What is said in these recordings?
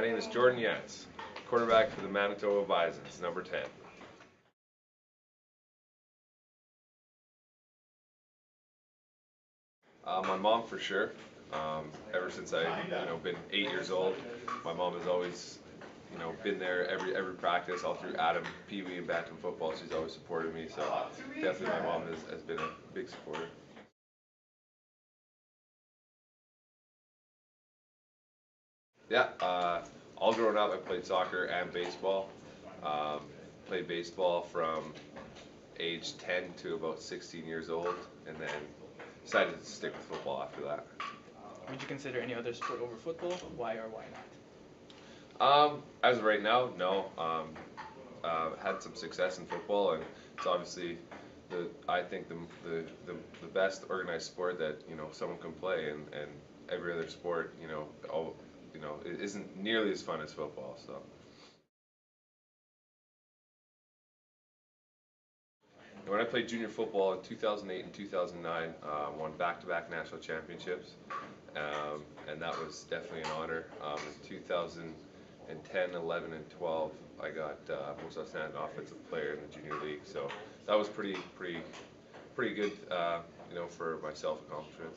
name is Jordan Yantz, quarterback for the Manitoba Bisons, number 10. My mom for sure. Ever since I, been 8 years old, my mom has always, been there every practice, all through Adam, Pee Wee, and Bantam football. She's always supported me, so definitely my mom has been a big supporter. Yeah, all growing up, I played soccer and baseball. Um, Played baseball from age 10 to about 16 years old, and then decided to stick with football after that. Would you consider any other sport over football? Why or why not? As of right now, no. Had some success in football, and it's obviously I think the best organized sport that someone can play, and every other sport it isn't nearly as fun as football. So. When I played junior football in 2008 and 2009, won back-to-back national championships, and that was definitely an honor. In 2010, 11, and 12, I got most outstanding offensive player in the junior league. So that was pretty good, for my self-accomplishment.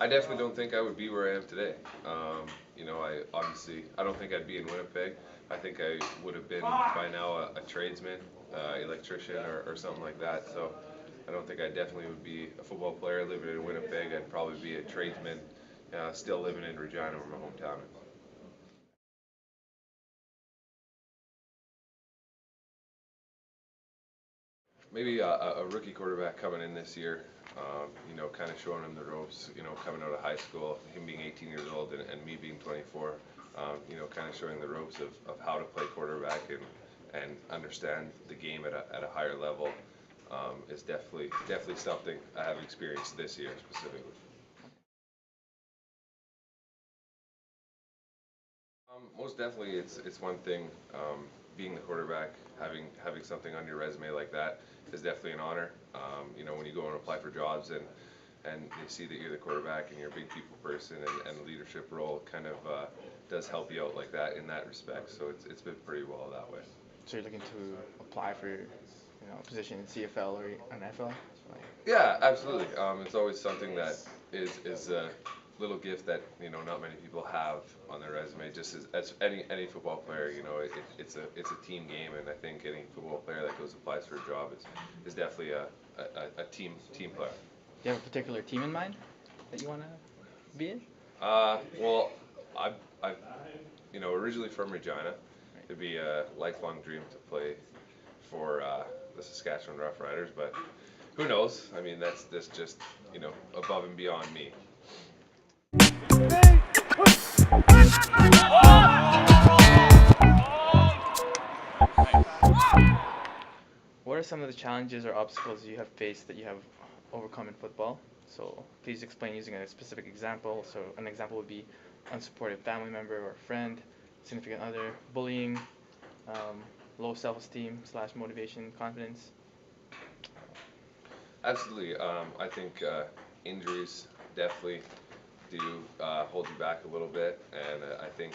I definitely don't think I would be where I am today. I don't think I'd be in Winnipeg. I think I would have been by now a tradesman, electrician, or something like that. So I don't think I definitely would be a football player living in Winnipeg. I'd probably be a tradesman, still living in Regina, where my hometown is. Maybe a rookie quarterback coming in this year, kind of showing him the ropes, coming out of high school, him being 18 years old and me being 24, kind of showing the ropes of how to play quarterback and understand the game at a higher level is definitely something I have experienced this year specifically. Most definitely, it's one thing. Being the quarterback, having something on your resume like that is definitely an honor. When you go and apply for jobs and they see that you're the quarterback and you're a big people person and the leadership role kind of does help you out like that in that respect. So it's been pretty well that way. So you're looking to apply for, a position in CFL or NFL? Yeah, absolutely. It's always something that is a little gift that not many people have on their resume. Just as any football player, it's a team game, and I think any football player that goes applies for a job is definitely a team player. Do you have a particular team in mind that you want to be in? Well, I'm originally from Regina. It'd be a lifelong dream to play for the Saskatchewan Roughriders, but who knows? I mean, that's just above and beyond me. What are some of the challenges or obstacles you have faced that you have overcome in football? So please explain using a specific example. So an example would be unsupportive family member or friend, significant other, bullying, low self-esteem / motivation, confidence. Absolutely. I think injuries definitely do hold you back a little bit, and I think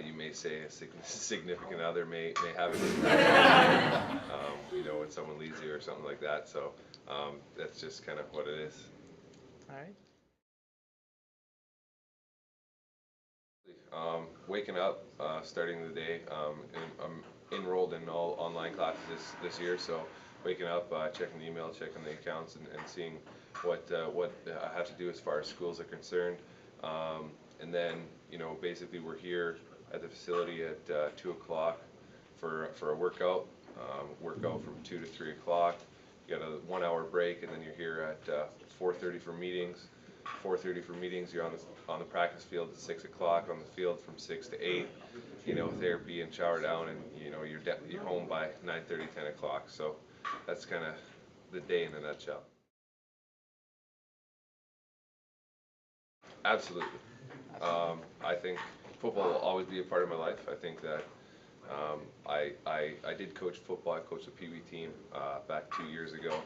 you may say a significant other may have an impact when someone leaves you or something like that. So that's just kind of what it is. All right. Waking up, starting the day. I'm enrolled in all online classes this year, so waking up, checking the email, checking the accounts, and seeing what I have to do as far as schools are concerned. And then, basically we're here at the facility at 2 o'clock for a workout. Workout from 2 to 3 o'clock. You got a 1 hour break, and then you're here at 4:30 for meetings. 4:30 for meetings. You're on the practice field at 6 o'clock. On the field from 6 to 8. Therapy and shower down, and you're home by 9:30, 10 o'clock. So that's kind of the day in a nutshell. Absolutely. I think football will always be a part of my life. I think that I did coach football. I coached a Pee Wee team back 2 years ago,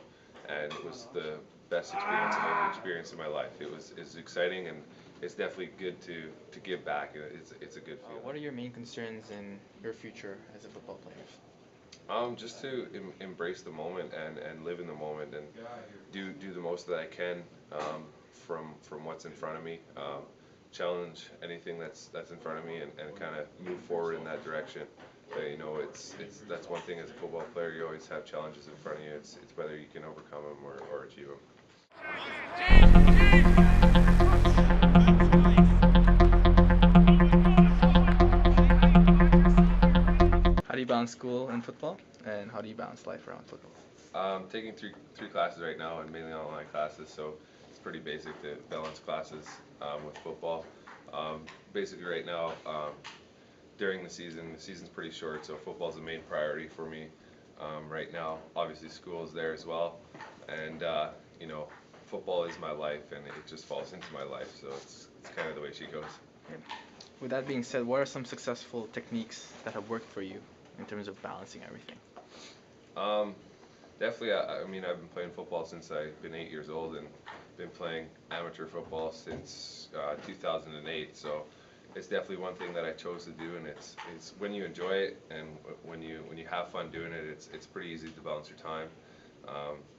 and it was the best experience I've ever experienced in my life. It's exciting, and it's definitely good to give back. It's a good feeling. What are your main concerns in your future as a football player? Just to embrace the moment and live in the moment and do the most that I can from what's in front of me. Challenge anything that's in front of me and kind of move forward in that direction. You know, it's that's one thing as a football player. You always have challenges in front of you. It's whether you can overcome them or achieve them. How do you balance school and football, and how do you balance life around football? Taking three classes right now and mainly online classes, so it's pretty basic to balance classes with football. Basically right now, during the season's pretty short, so football's the main priority for me right now. Obviously school is there as well, and you know, football is my life and it just falls into my life, so it's kind of the way she goes. Okay. With that being said, what are some successful techniques that have worked for you in terms of balancing everything? Definitely, I mean, I've been playing football since I've been 8 years old and been playing amateur football since 2008. So it's definitely one thing that I chose to do, and it's when you enjoy it and when you have fun doing it, it's pretty easy to balance your time.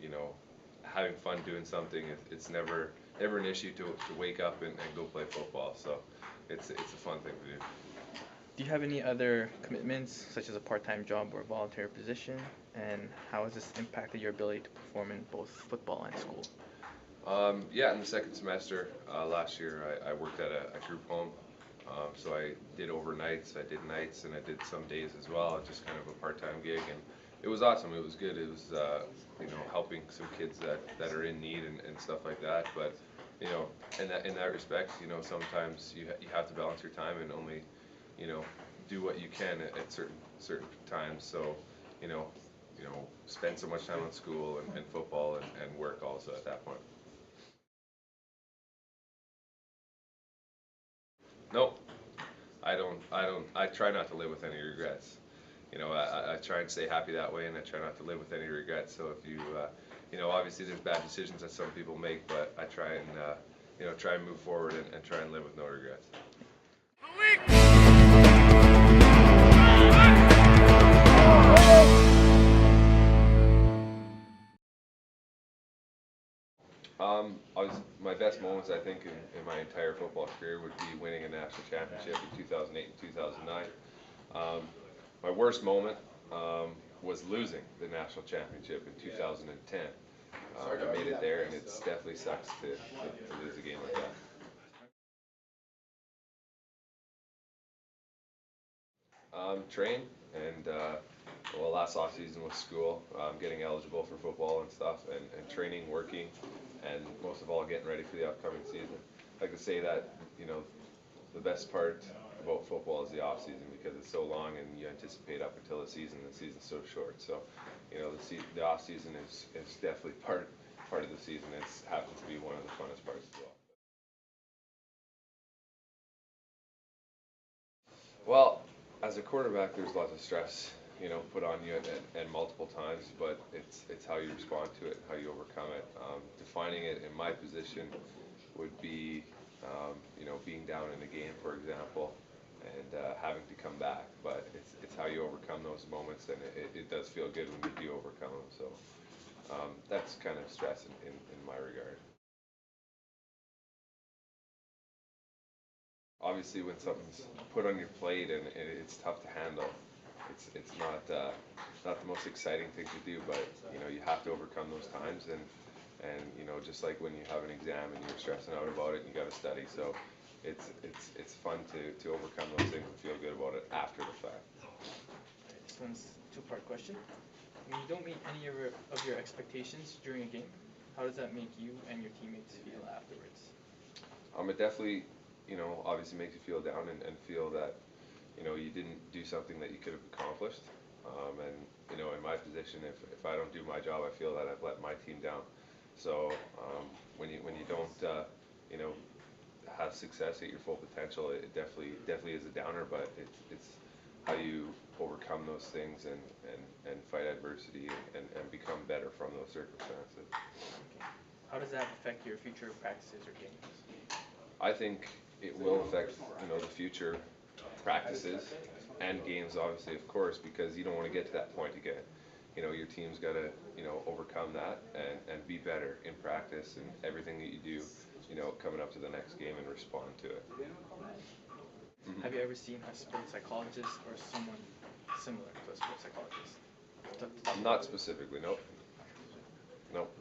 You know, having fun doing something, it's never an issue to wake up and go play football. So it's a fun thing to do. Do you have any other commitments, such as a part-time job or volunteer position, and how has this impacted your ability to perform in both football and school? Yeah, in the second semester last year, I worked at a group home. So I did overnights, I did nights, and I did some days as well, just kind of a part-time gig, and it was awesome. It was good. It was you know, helping some kids that are in need and stuff like that. But you know, in that respect, you know, sometimes you have to balance your time and only, you know, do what you can at certain times. So you know, spend so much time on school and football and work also at that point. Nope. I try not to live with any regrets. You know, I try and stay happy that way, and I try not to live with any regrets. So if you, you know, obviously there's bad decisions that some people make, but I try and, you know, try and move forward and try and live with no regrets. My best moments, I think, in my entire football career would be winning a national championship in 2008 and 2009. My worst moment was losing the national championship in 2010. I made it there, and it definitely sucks to lose a game like that. Train and well, last off season was school, getting eligible for football and stuff, and training, working, and most of all getting ready for the upcoming season. I like to say that, you know, the best part about football is the off season because it's so long and you anticipate up until the season. The season's so short, so you know the off season is definitely part of the season. It happens to be one of the funnest parts as well. Well, as a quarterback, there's lots of stress, you know, put on you and multiple times, but it's how you respond to it, how you overcome it. Defining it in my position would be, you know, being down in a game, for example, and having to come back. But it's how you overcome those moments, and it does feel good when you do overcome them. So that's kind of stress in my regard. Obviously, when something's put on your plate and it's tough to handle, it's not the most exciting thing to do. But you know, you have to overcome those times, and you know, just like when you have an exam and you're stressing out about it, and you got to study. So it's fun to overcome those things and feel good about it after the fact. This one's a two-part question. When you don't meet any of your expectations during a game, how does that make you and your teammates feel afterwards? It definitely, you know, obviously makes you feel down and feel that, you know, you didn't do something that you could have accomplished. And you know, in my position, if I don't do my job, I feel that I've let my team down. So when you don't, you know, have success at your full potential, it definitely is a downer. But it's how you overcome overcome those things and fight adversity and become better from those circumstances. Okay. How does that affect your future practices or games? I think it will affect, the future practices and games, obviously, of course, because you don't want to get to that point again. Your team's got to, overcome that and be better in practice and everything that you do, coming up to the next game and respond to it. Mm-hmm. Have you ever seen a sports psychologist or someone similar to a sports psychologist? Not specifically, nope. Nope.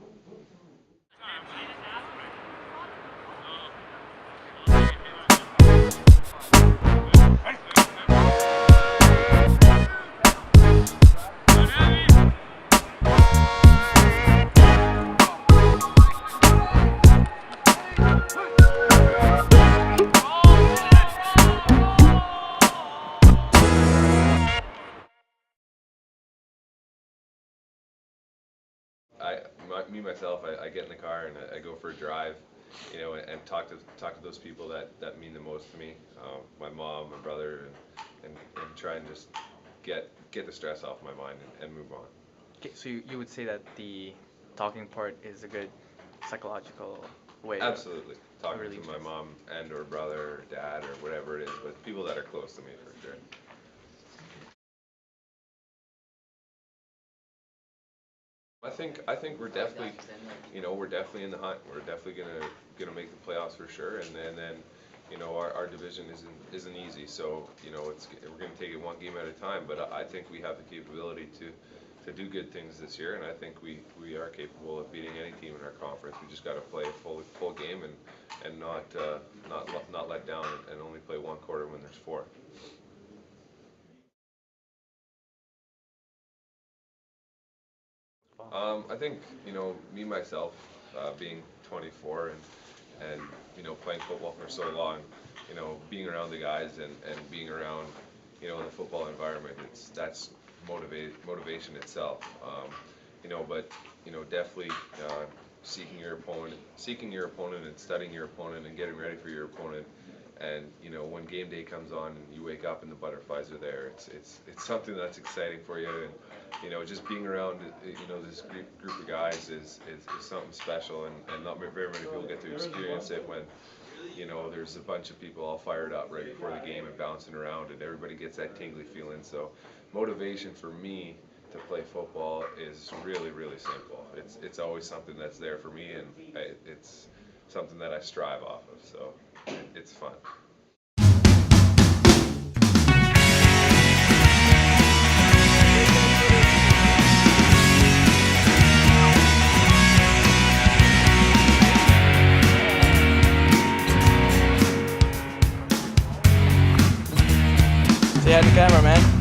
Myself, I get in the car and I go for a drive, and talk to those people that mean the most to me, my mom, my brother, and try and just get the stress off my mind and move on. Okay, so you would say that the talking part is a good psychological way. Absolutely, talking really to my mom and or brother or dad or whatever it is, but people that are close to me for sure. I think we're definitely, we're definitely in the hunt. We're definitely gonna make the playoffs for sure, and then our division isn't easy. So we're gonna take it one game at a time. But I think we have the capability to do good things this year, and I think we are capable of beating any team in our conference. We just got to play a full game and not let down and only play one quarter when there's four. I think, me myself, being 24 and playing football for so long, being around the guys and being around, in the football environment, that's motivation itself. But definitely seeking your opponent and studying your opponent and getting ready for your opponent. And when game day comes on and you wake up and the butterflies are there, it's something that's exciting for you. And just being around this group of guys is something special, and not very many people get to experience it when there's a bunch of people all fired up right before the game and bouncing around, and everybody gets that tingly feeling. So motivation for me to play football is really, really simple. It's always something that's there for me, and it's something that I strive off of. So it's fun. Say hi to the camera, man.